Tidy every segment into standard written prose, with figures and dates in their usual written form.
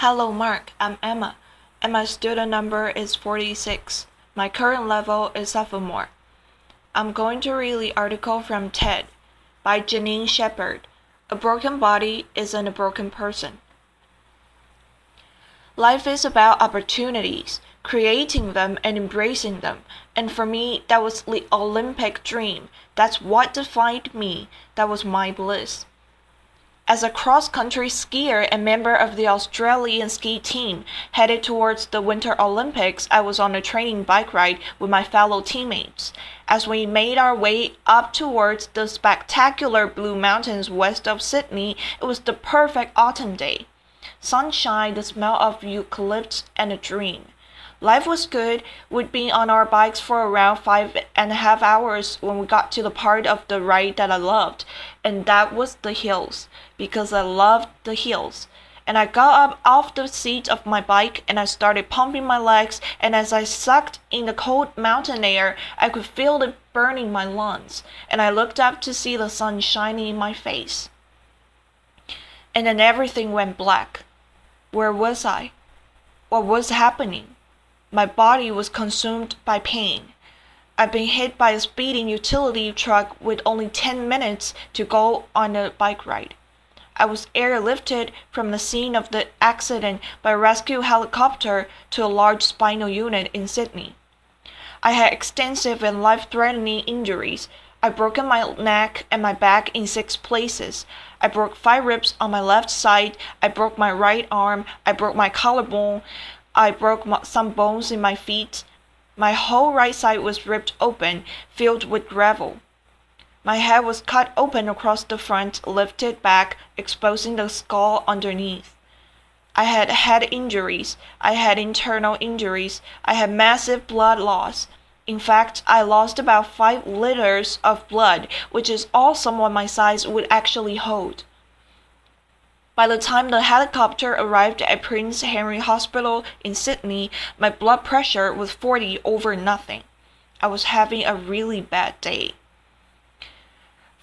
Hello, Mark. I'm Emma, and my student number is 46. My current level is sophomore. I'm going to read the article from TED by Janine Shepherd. A broken body isn't a broken person. Life is about opportunities, creating them and embracing them. And for me, that was the Olympic dream. That's what defined me. That was my bliss. As a cross-country skier and member of the Australian ski team headed towards the Winter Olympics, I was on a training bike ride with my fellow teammates. As we made our way up towards the spectacular Blue Mountains west of Sydney, it was the perfect autumn day. Sunshine, the smell of eucalyptus, and a dream. Life was good. We'd been on our bikes for around 5.5 hours when we got to the part of the ride that I loved, and that was the hills, because I loved the hills. And I got up off the seat of my bike and I started pumping my legs, and as I sucked in the cold mountain air, I could feel it burning my lungs, and I looked up to see the sun shining in my face. And then everything went black. Where was I? What was happening? My body was consumed by pain. I'd been hit by a speeding utility truck with only 10 minutes to go on a bike ride. I was airlifted from the scene of the accident by a rescue helicopter to a large spinal unit in Sydney. I had extensive and life-threatening injuries. I broke my neck and my back in 6 places. I broke 5 ribs on my left side. I broke my right arm. I broke my collarbone. I broke some bones in my feet. My whole right side was ripped open, filled with gravel. My head was cut open across the front, lifted back, exposing the skull underneath. I had head injuries. I had internal injuries. I had massive blood loss. In fact, I lost about 5 liters of blood, which is all someone my size would actually hold. By the time the helicopter arrived at Prince Henry Hospital in Sydney, my blood pressure was 40 over nothing. I was having a really bad day.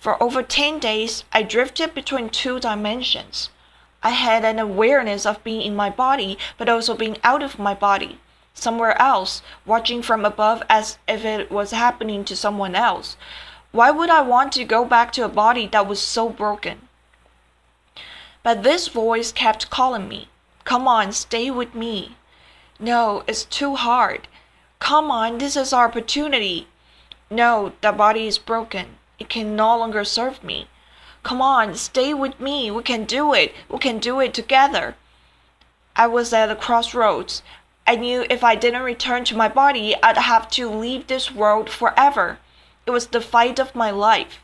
For over 10 days, I drifted between 2 dimensions. I had an awareness of being in my body, but also being out of my body, somewhere else, watching from above as if it was happening to someone else. Why would I want to go back to a body that was so broken? But this voice kept calling me. Come on, stay with me. No, it's too hard. Come on, this is our opportunity. No, the body is broken. It can no longer serve me. Come on, stay with me. We can do it. We can do it together. I was at a crossroads. I knew if I didn't return to my body, I'd have to leave this world forever. It was the fight of my life.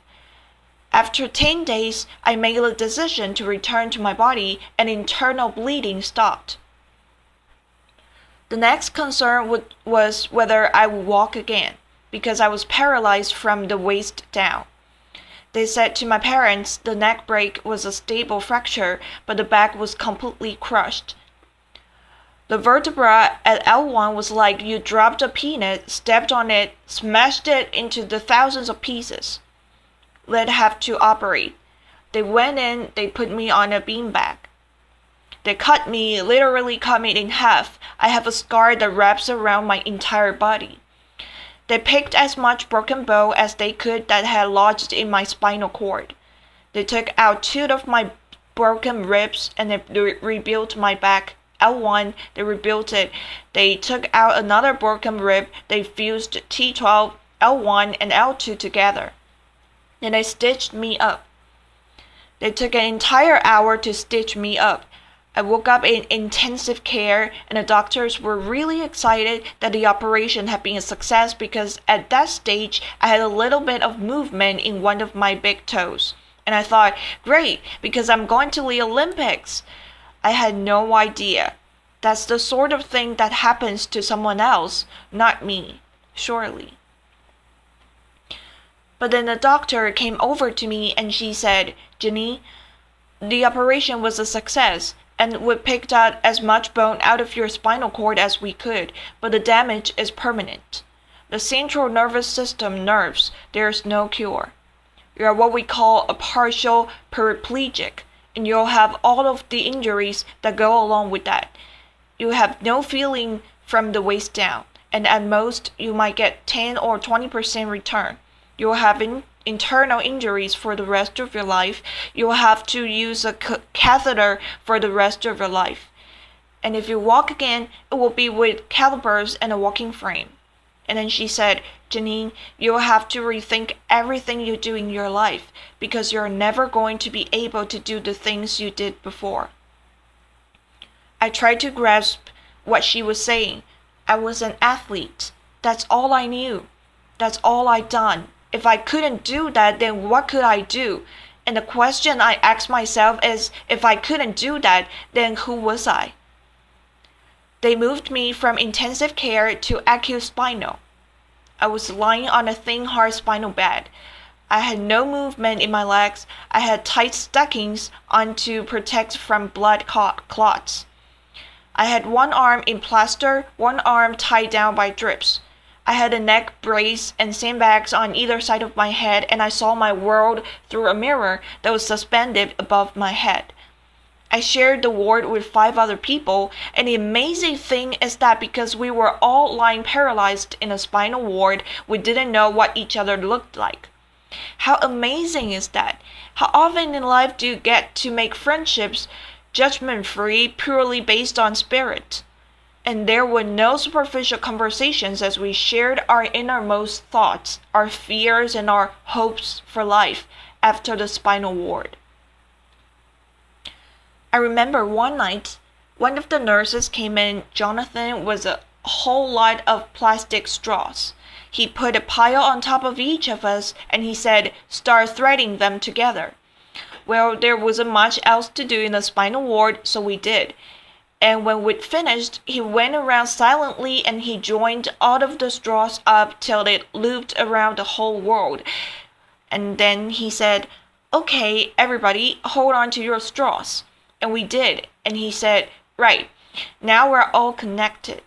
After 10 days, I made the decision to return to my body, and internal bleeding stopped. The next concern was whether I would walk again, because I was paralyzed from the waist down. They said to my parents the neck break was a stable fracture, but the back was completely crushed. The vertebra at L1 was like you dropped a peanut, stepped on it, smashed it into the thousands of pieces. They'd have to operate. They went in, they put me on a beanbag. They literally cut me in half. I have a scar that wraps around my entire body. They picked as much broken bone as they could that had lodged in my spinal cord. They took out 2 of my broken ribs and they rebuilt my back. L1, they rebuilt it. They took out another broken rib. They fused T12, L1, and L2 together. Then they stitched me up. They took an entire hour to stitch me up. I woke up in intensive care, and the doctors were really excited that the operation had been a success because at that stage I had a little bit of movement in one of my big toes. And I thought, great, because I'm going to the Olympics. I had no idea. That's the sort of thing that happens to someone else, not me, surely. But then the doctor came over to me and she said, Janine, the operation was a success, and we picked out as much bone out of your spinal cord as we could, but the damage is permanent. The central nervous system nerves, there's no cure. You are what we call a partial paraplegic, and you'll have all of the injuries that go along with that. You have no feeling from the waist down, and at most you might get 10 or 20% return. You'll have internal injuries for the rest of your life. You'll have to use a catheter for the rest of your life. And if you walk again, it will be with calipers and a walking frame. And then she said, Janine, you'll have to rethink everything you do in your life because you're never going to be able to do the things you did before. I tried to grasp what she was saying. I was an athlete. That's all I knew. That's all I'd done. If I couldn't do that, then what could I do? And the question I asked myself is, if I couldn't do that, then who was I? They moved me from intensive care to acute spinal. I was lying on a thin, hard spinal bed. I had no movement in my legs. I had tight stockings on to protect from blood clots. I had one arm in plaster, one arm tied down by drips. I had a neck brace and sandbags on either side of my head, and I saw my world through a mirror that was suspended above my head. I shared the ward with 5 other people, and the amazing thing is that because we were all lying paralyzed in a spinal ward, we didn't know what each other looked like. How amazing is that? How often in life do you get to make friendships judgment-free, purely based on spirit? And there were no superficial conversations as we shared our innermost thoughts, our fears, and our hopes for life after the spinal ward. I remember one night, one of the nurses came in. Jonathan was a whole lot of plastic straws. He put a pile on top of each of us, and he said, start threading them together. Well, there wasn't much else to do in the spinal ward, so we did. And when we'd finished, he went around silently and he joined all of the straws up till it looped around the whole world. And then he said, okay, everybody, hold on to your straws. And we did, and he said, right, now we're all connected.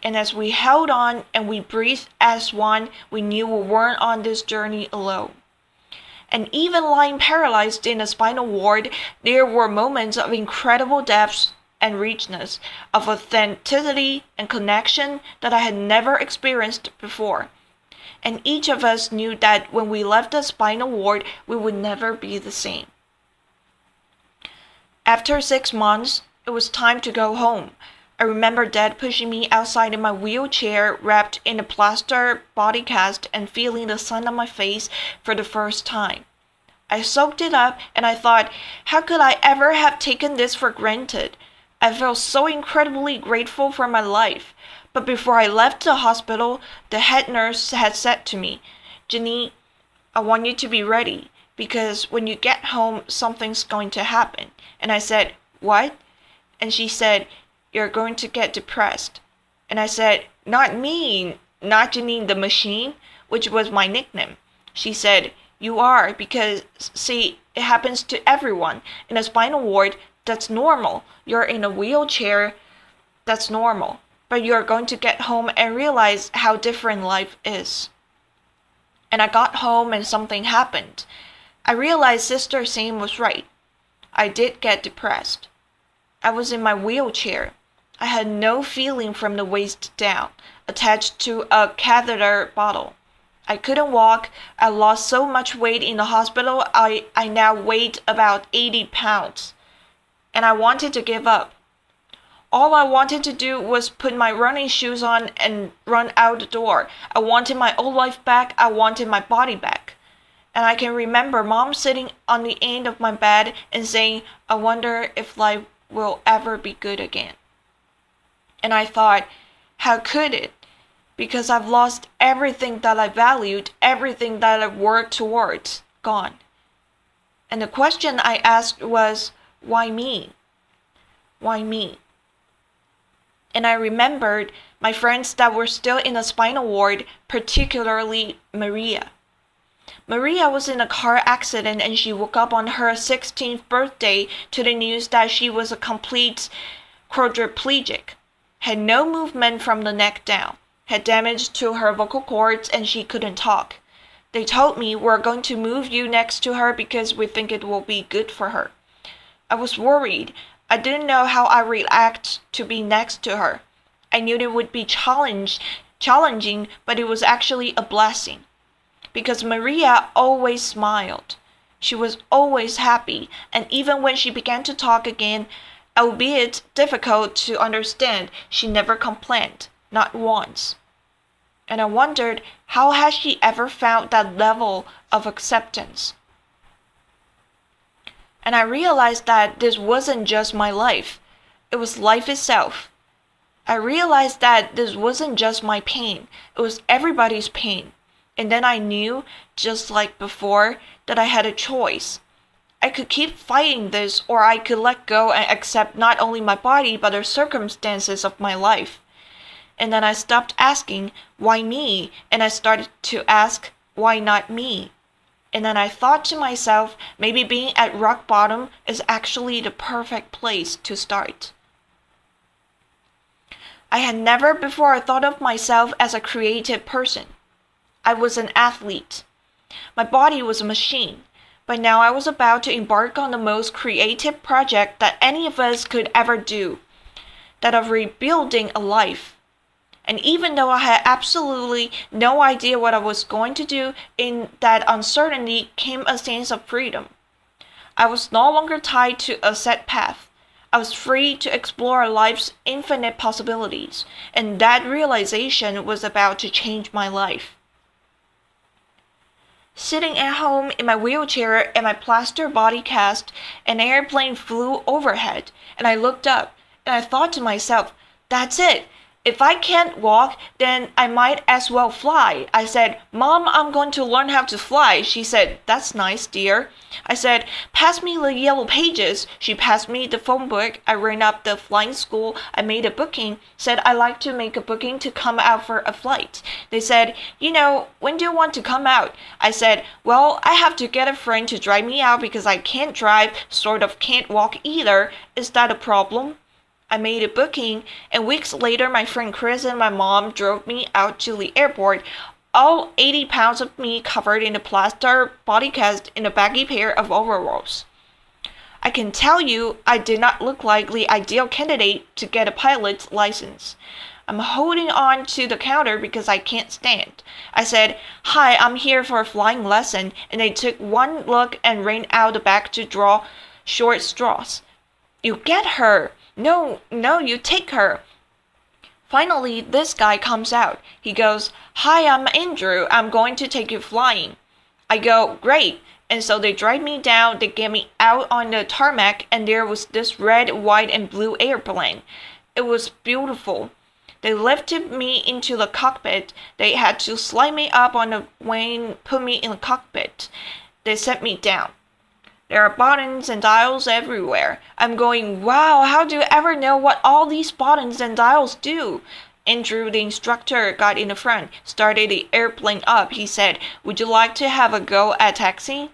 And as we held on and we breathed as one, we knew we weren't on this journey alone. And even lying paralyzed in a spinal ward, there were moments of incredible depth and richness, of authenticity and connection that I had never experienced before. And each of us knew that when we left the spinal ward, we would never be the same. After 6 months, it was time to go home. I remember Dad pushing me outside in my wheelchair, wrapped in a plaster body cast, and feeling the sun on my face for the first time. I soaked it up, and I thought, how could I ever have taken this for granted? I felt so incredibly grateful for my life. But before I left the hospital, the head nurse had said to me, Janine, I want you to be ready, because when you get home, something's going to happen. And I said, what? And she said, you're going to get depressed. And I said, not me, not Janine the machine, which was my nickname. She said, you are, because, see, it happens to everyone. In a spinal ward, that's normal. You're in a wheelchair, that's normal. But you're going to get home and realize how different life is. And I got home and something happened. I realized Sister Sam was right. I did get depressed. I was in my wheelchair. I had no feeling from the waist down, attached to a catheter bottle. I couldn't walk. I lost so much weight in the hospital. I now weighed about 80 pounds. And I wanted to give up. All I wanted to do was put my running shoes on and run out the door. I wanted my old life back. I wanted my body back. And I can remember Mom sitting on the end of my bed and saying, I wonder if life will ever be good again. And I thought, how could it? Because I've lost everything that I valued, everything that I worked towards, gone. And the question I asked was, why me? Why me? And I remembered my friends that were still in the spinal ward, particularly Maria. Maria was in a car accident and she woke up on her 16th birthday to the news that she was a complete quadriplegic, had no movement from the neck down, had damage to her vocal cords, and she couldn't talk. They told me, we're going to move you next to her because we think it will be good for her. I was worried. I didn't know how I react to be next to her. I knew it would be challenging, but it was actually a blessing. Because Maria always smiled. She was always happy, and even when she began to talk again, albeit difficult to understand, she never complained, not once. And I wondered, how had she ever found that level of acceptance? And I realized that this wasn't just my life, it was life itself. I realized that this wasn't just my pain, it was everybody's pain. And then I knew, just like before, that I had a choice. I could keep fighting this, or I could let go and accept not only my body but the circumstances of my life. And then I stopped asking, why me? And I started to ask, why not me? And then I thought to myself, maybe being at rock bottom is actually the perfect place to start. I had never before thought of myself as a creative person. I was an athlete. My body was a machine. But now I was about to embark on the most creative project that any of us could ever do, that of rebuilding a life. And even though I had absolutely no idea what I was going to do, in that uncertainty came a sense of freedom. I was no longer tied to a set path. I was free to explore life's infinite possibilities, and that realization was about to change my life. Sitting at home in my wheelchair and my plaster body cast, an airplane flew overhead, and I looked up, and I thought to myself, that's it. If I can't walk, then I might as well fly. I said, Mom, I'm going to learn how to fly. She said, that's nice, dear. I said, pass me the yellow pages. She passed me the phone book. I ran up the flying school. I made a booking. Said I'd like to make a booking to come out for a flight. They said, when do you want to come out? I said, well, I have to get a friend to drive me out because I can't drive, sort of can't walk either. Is that a problem? I made a booking, and weeks later my friend Chris and my mom drove me out to the airport, all 80 pounds of me covered in a plaster body cast in a baggy pair of overalls. I can tell you I did not look like the ideal candidate to get a pilot's license. I'm holding on to the counter because I can't stand. I said, hi, I'm here for a flying lesson, and they took one look and ran out the back to draw short straws. You get her! No, you take her. Finally, this guy comes out. He goes, hi, I'm Andrew. I'm going to take you flying. I go, great. And so they drive me down. They get me out on the tarmac, and there was this red, white, and blue airplane. It was beautiful. They lifted me into the cockpit. They had to slide me up on the wing, put me in the cockpit. They set me down. There are buttons and dials everywhere. I'm going, wow, how do you ever know what all these buttons and dials do? Andrew, the instructor, got in the front, started the airplane up. He said, would you like to have a go at taxi?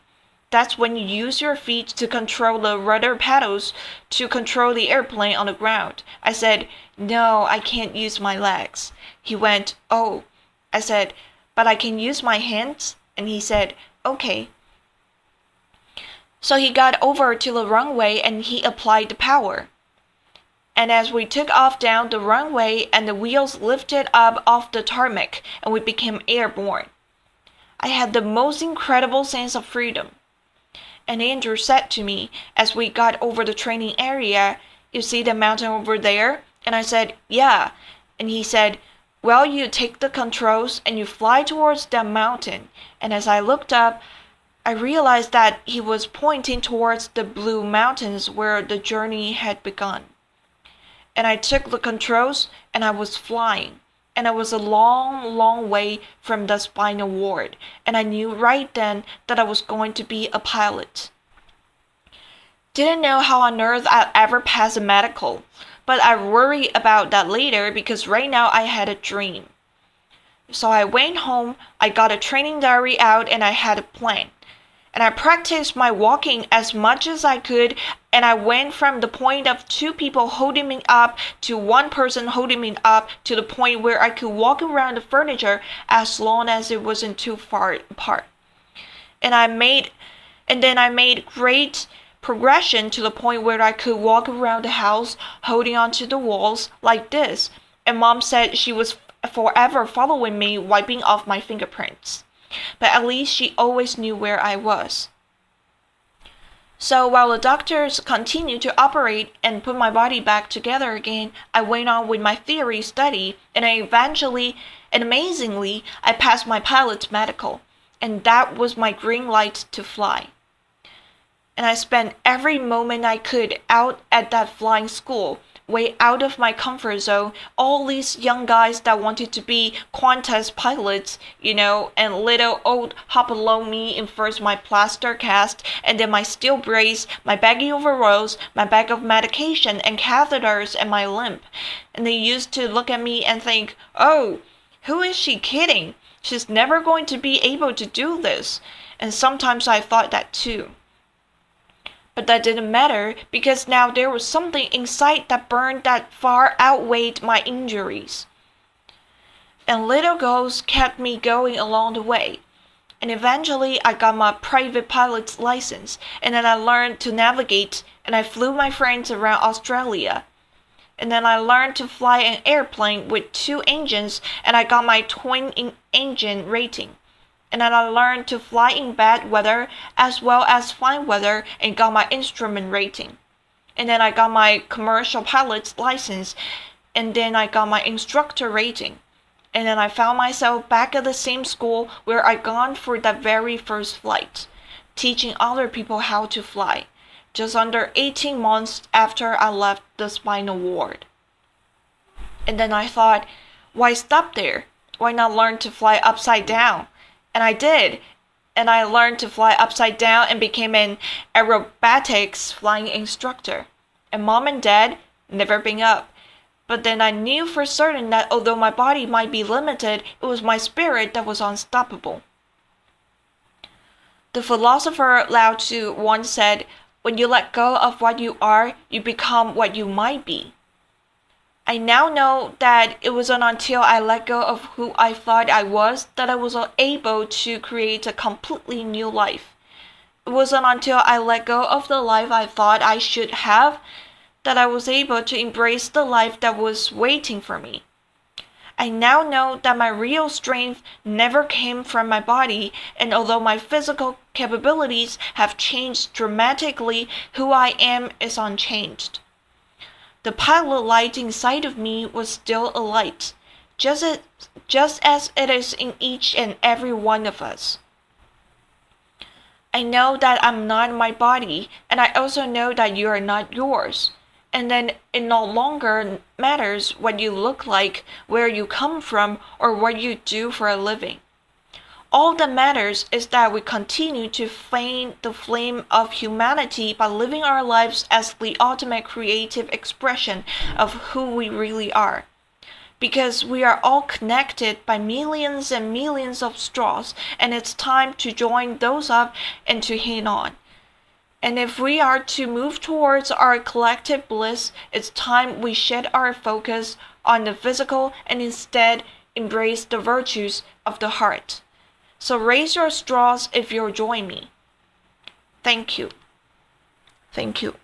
That's when you use your feet to control the rudder pedals to control the airplane on the ground. I said, no, I can't use my legs. He went, oh. I said, but I can use my hands? And he said, okay. So he got over to the runway and he applied the power. And as we took off down the runway and the wheels lifted up off the tarmac and we became airborne, I had the most incredible sense of freedom. And Andrew said to me as we got over the training area, you see the mountain over there? And I said, yeah. And he said, well, you take the controls and you fly towards that mountain. And as I looked up, I realized that he was pointing towards the blue mountains where the journey had begun. And I took the controls and I was flying. And I was a long, long way from the spinal ward. And I knew right then that I was going to be a pilot. Didn't know how on earth I'd ever pass a medical. But I worry about that later because right now I had a dream. So I went home, I got a training diary out, and I had a plan. And I practiced my walking as much as I could, and I went from the point of 2 people holding me up to 1 person holding me up to the point where I could walk around the furniture as long as it wasn't too far apart. And then I made great progression to the point where I could walk around the house holding onto the walls like this, and Mom said she was forever following me, wiping off my fingerprints. But at least she always knew where I was. So while the doctors continued to operate and put my body back together again, I went on with my theory study, and amazingly, I passed my pilot's medical, and that was my green light to fly. And I spent every moment I could out at that flying school, way out of my comfort zone, all these young guys that wanted to be Qantas pilots, and little old hop along me in first my plaster cast, and then my steel brace, my baggy overalls, my bag of medication and catheters, and my limp. And they used to look at me and think, oh, who is she kidding? She's never going to be able to do this. And sometimes I thought that too. But that didn't matter, because now there was something inside that burned that far outweighed my injuries. And little goals kept me going along the way. And eventually I got my private pilot's license, and then I learned to navigate, and I flew my friends around Australia. And then I learned to fly an airplane with 2 engines, and I got my twin engine rating. And then I learned to fly in bad weather as well as fine weather and got my instrument rating. And then I got my commercial pilot's license, and then I got my instructor rating. And then I found myself back at the same school where I'd gone for that very first flight, teaching other people how to fly, just under 18 months after I left the spinal ward. And then I thought, why stop there? Why not learn to fly upside down? And I did. And I learned to fly upside down and became an aerobatics flying instructor. And Mom and Dad never been up. But then I knew for certain that although my body might be limited, it was my spirit that was unstoppable. The philosopher Lao Tzu once said, when you let go of what you are, you become what you might be. I now know that it wasn't until I let go of who I thought I was that I was able to create a completely new life. It wasn't until I let go of the life I thought I should have that I was able to embrace the life that was waiting for me. I now know that my real strength never came from my body, and although my physical capabilities have changed dramatically, who I am is unchanged. The pilot light inside of me was still a light, just as it is in each and every one of us. I know that I'm not my body, and I also know that you are not yours. And then it no longer matters what you look like, where you come from, or what you do for a living. All that matters is that we continue to fan the flame of humanity by living our lives as the ultimate creative expression of who we really are. Because we are all connected by millions and millions of straws, and it's time to join those up and to hang on. And if we are to move towards our collective bliss, it's time we shed our focus on the physical and instead embrace the virtues of the heart. So raise your straws if you'll join me. Thank you. Thank you.